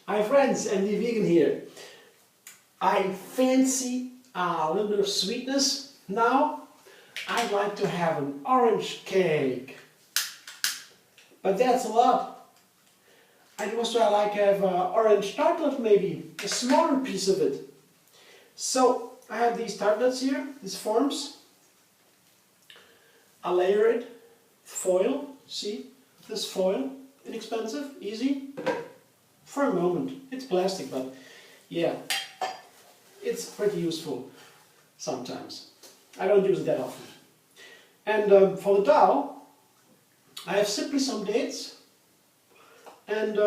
Hi friends, Andy Vegan here. I fancy a little bit of sweetness. Now I'd like to have an orange cake. But that's a lot. I'd also like to have an orange tartlet, maybe a smaller piece of it. So I have these tartlets here, these forms. I layer it, foil, see, this foil, inexpensive, easy. For a moment, it's plastic, but yeah, it's pretty useful sometimes. I don't use it that often. And for the dough, I have simply some dates and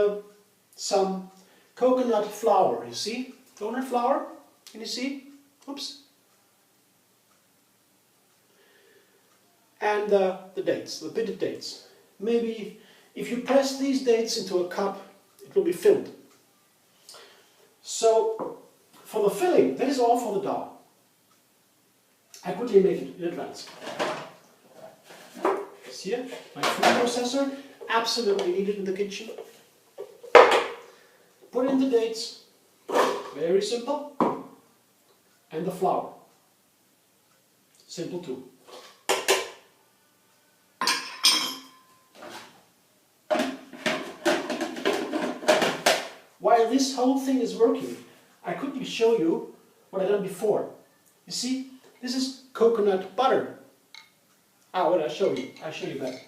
some coconut flour, you see? Coconut flour, can you see? Oops. And the dates, the pitted dates. Maybe if you press these dates into a cup, it will be filled. So, for the filling, that is all for the dough. I quickly make it in advance. See here, my food processor, absolutely needed in the kitchen. Put in the dates, very simple, and the flour. Simple too. While this whole thing is working, I quickly show you what I've done before. You see, this is coconut butter. Ah, what I show you? I'll show you better.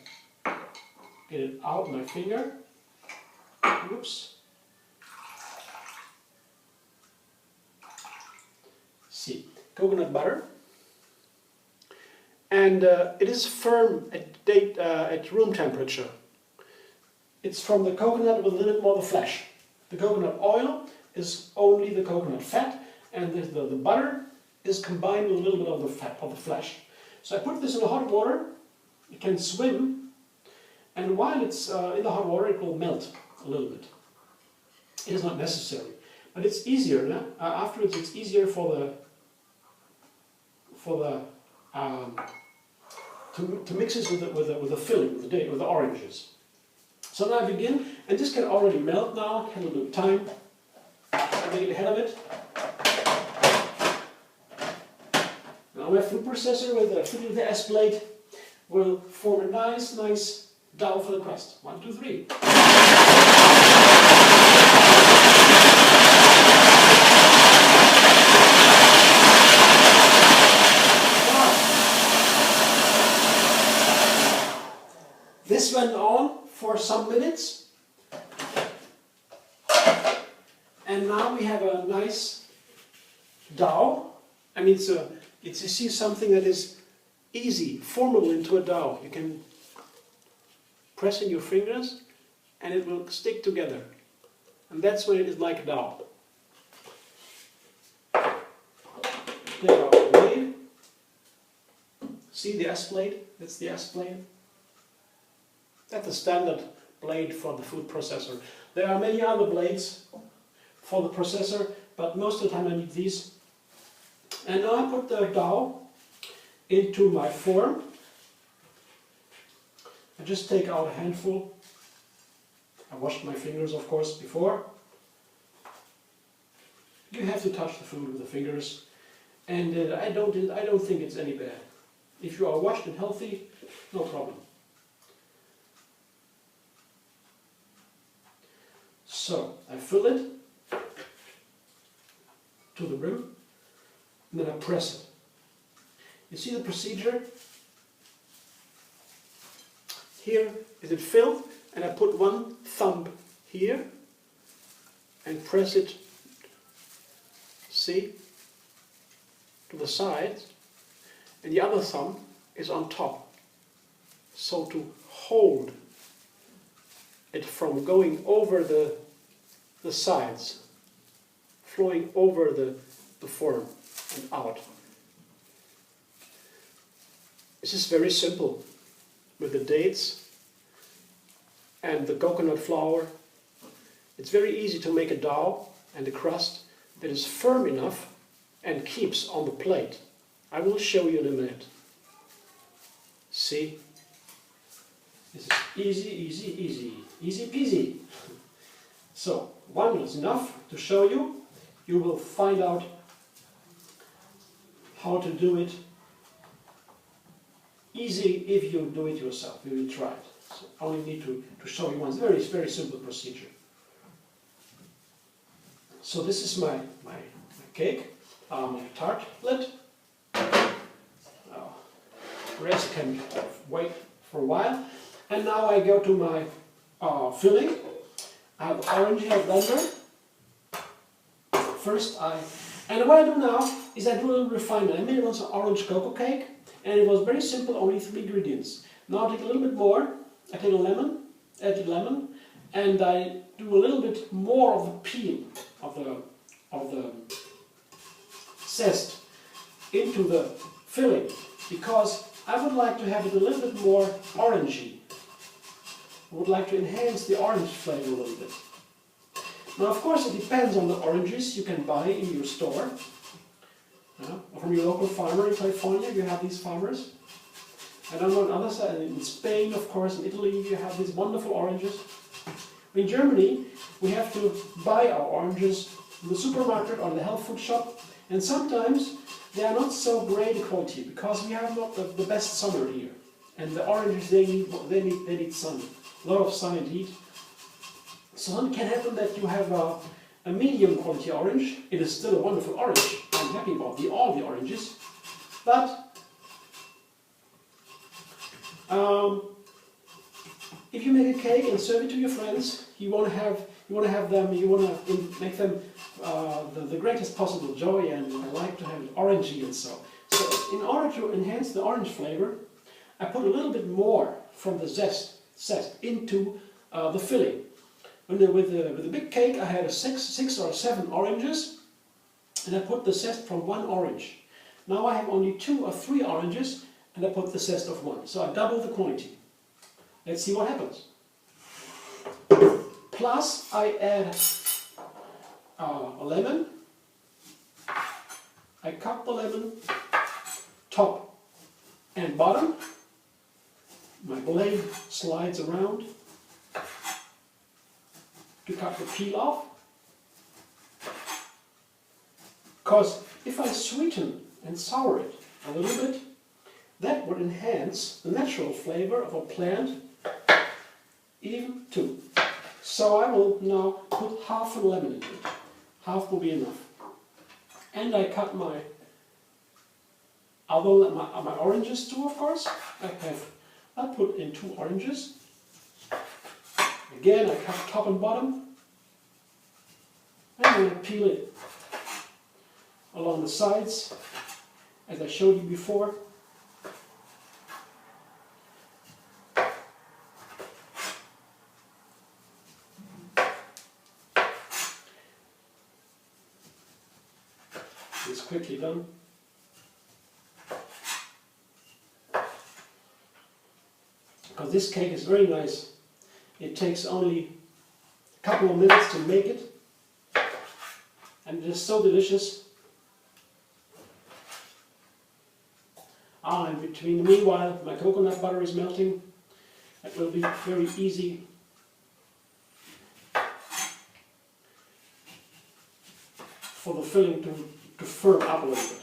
Get it out my finger. Whoops. See, coconut butter. And it is firm at room temperature. It's from the coconut with a little bit more of the flesh. The coconut oil is only the coconut fat, and the butter is combined with a little bit of the fat, of the flesh. So I put this in the hot water. It can swim, and while it's in the hot water, it will melt a little bit. It is not necessary, but it's easier. No? Afterwards, it's easier to mix this with the filling, with the oranges. So now I begin, and this can already melt now. Have a little bit of time. I'm getting ahead of it. Now my food processor with the S blade will form a nice dough for the crust. 1, 2, 3. This went on for some minutes, and now we have a nice dough. I mean, it's you see something that is easy, formable into a dough. You can press in your fingers, and it will stick together, and that's when it is like a dough. Take out the blade. See the S blade? That's the S blade. That's the standard blade for the food processor. There are many other blades for the processor, but most of the time I need these. And now I put the dough into my form. I just take out a handful. I washed my fingers, of course, before. You have to touch the food with the fingers, and I don't think it's any bad. If you are washed and healthy, no problem. So, I fill it to the rim, and then I press it. You see the procedure? Here is it filled, and I put one thumb here and press it, see, to the side, and the other thumb is on top, so to hold it from going over the sides, flowing over the form and out. This is very simple with the dates and the coconut flour. It's very easy to make a dough and a crust that is firm enough and keeps on the plate. I will show you in a minute. See? This is easy, easy, easy, easy peasy. So, one is enough to show you. You will find out how to do it easy if you do it yourself, if you try it. So I only need to show you one very, very simple procedure. So this is my cake, my tartlet. The rest can wait for a while. And now I go to my filling. I have orange hair blender. And what I do now is I do a little refinement. I made it once an orange cocoa cake, and it was very simple, only 3 ingredients. Now I take a little bit more. I take a lemon, add the lemon, and I do a little bit more of the peel of the zest into the filling, because I would like to have it a little bit more orangey. I would like to enhance the orange flavor a little bit. Now, of course, it depends on the oranges you can buy in your store. From your local farmer in California, you have these farmers. I don't know on the other side, in Spain, of course, in Italy, you have these wonderful oranges. In Germany, we have to buy our oranges in the supermarket or the health food shop, and sometimes they are not so great quality because we have not the best summer here. And the oranges, they need sun, a lot of sun and heat. So it can happen that you have a medium quality orange. It is still a wonderful orange. I'm happy about all the oranges. But if you make a cake and serve it to your friends, you want to make them the greatest possible joy, and like to have it orangey and so. So in order to enhance the orange flavor, I put a little bit more from the zest into the filling. With the big cake, I had 6 or 7 oranges, and I put the zest from 1 orange. Now I have only 2 or 3 oranges, and I put the zest of 1. So I double the quantity. Let's see what happens. Plus, I add a lemon. I cut the lemon top and bottom. My blade slides around to cut the peel off. Because if I sweeten and sour it a little bit, that would enhance the natural flavor of a plant even too. So I will now put half a lemon into it. Half will be enough. And I cut my oranges too, of course. I put in 2 oranges. Again, I cut top and bottom. And then I peel it along the sides, as I showed you before. It's quickly done. Because this cake is very nice. It takes only a couple of minutes to make it, and it is so delicious. And meanwhile, my coconut butter is melting. It will be very easy for the filling to firm up a little bit.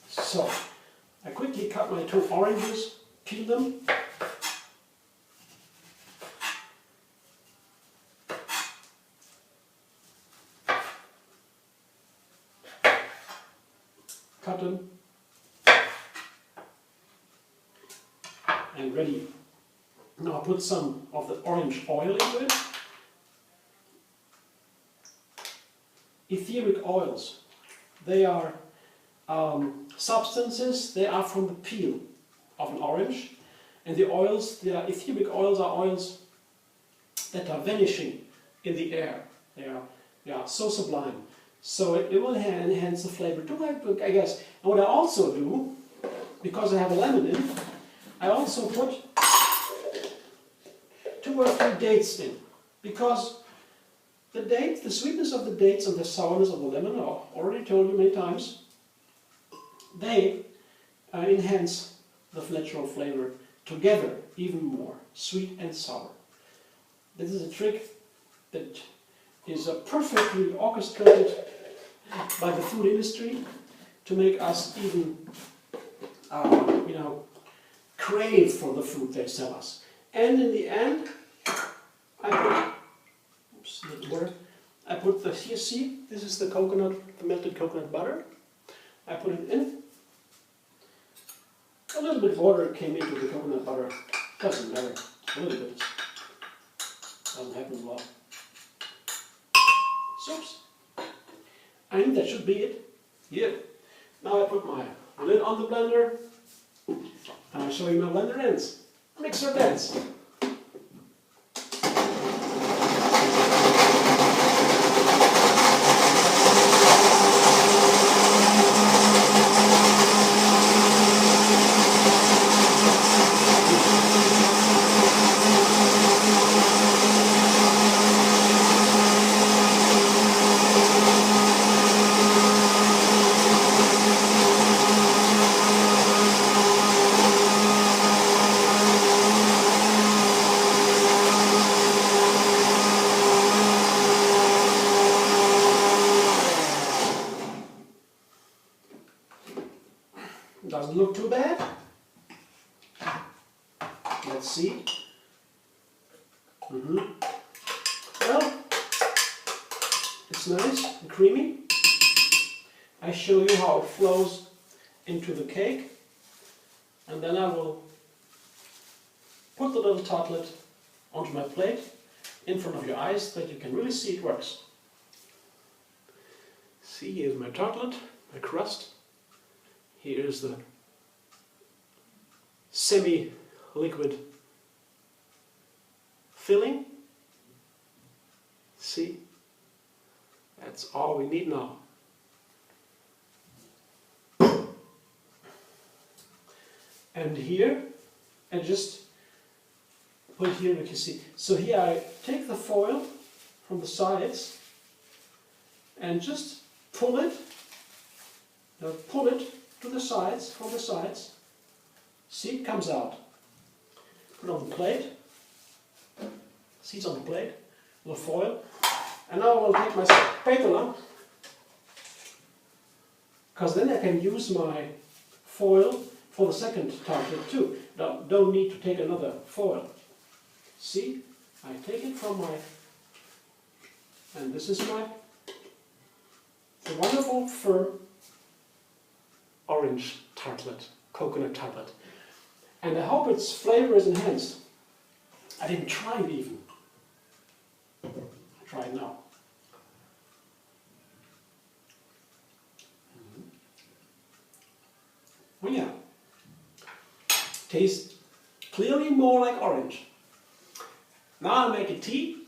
So, I quickly cut my 2 oranges, peel them. Cut them. And ready. Now I put some of the orange oil into it. Etheric oils. They are substances, they are from the peel of an orange. And the oils, etheric oils are oils that are vanishing in the air. They are so sublime. So it will enhance the flavor too, I guess. And what I also do, because I have a lemon in, I also put 2 or 3 dates in. Because the sweetness of the dates and the sourness of the lemon, I've already told you many times, they enhance the natural flavor together even more, sweet and sour. This is a trick that is perfectly orchestrated by the food industry to make us even, crave for the food they sell us. And in the end, I put the, here, see, this is the coconut, the melted coconut butter. I put it in. A little bit of water came into the coconut butter. Doesn't matter. A little bit. Doesn't happen a lot. Oops. And that should be it. Here. Now I put my lid on the blender. And I'll show you my blender ends. Mixer dance. Doesn't look too bad. Let's see. Well, it's nice and creamy. I show you how it flows into the cake, and then I will put the little tartlet onto my plate in front of your eyes so that you can really see it works. See, here's my tartlet, my crust. Here's the semi-liquid filling. See? That's all we need now. And here, I just put here, you can see. So here I take the foil from the sides and just pull it. Pull it to the sides, from the sides. See, it comes out. Put it on the plate. See, it's on the plate, the foil. And now I will take my spatula, because then I can use my foil for the second tartlet too. Don't need to take another foil. See, I take it from my, and this is my wonderful firm orange tartlet, coconut tartlet. And I hope its flavor is enhanced. I didn't try it even. I'll try it now. Oh yeah. Tastes clearly more like orange. Now I'll make a tea.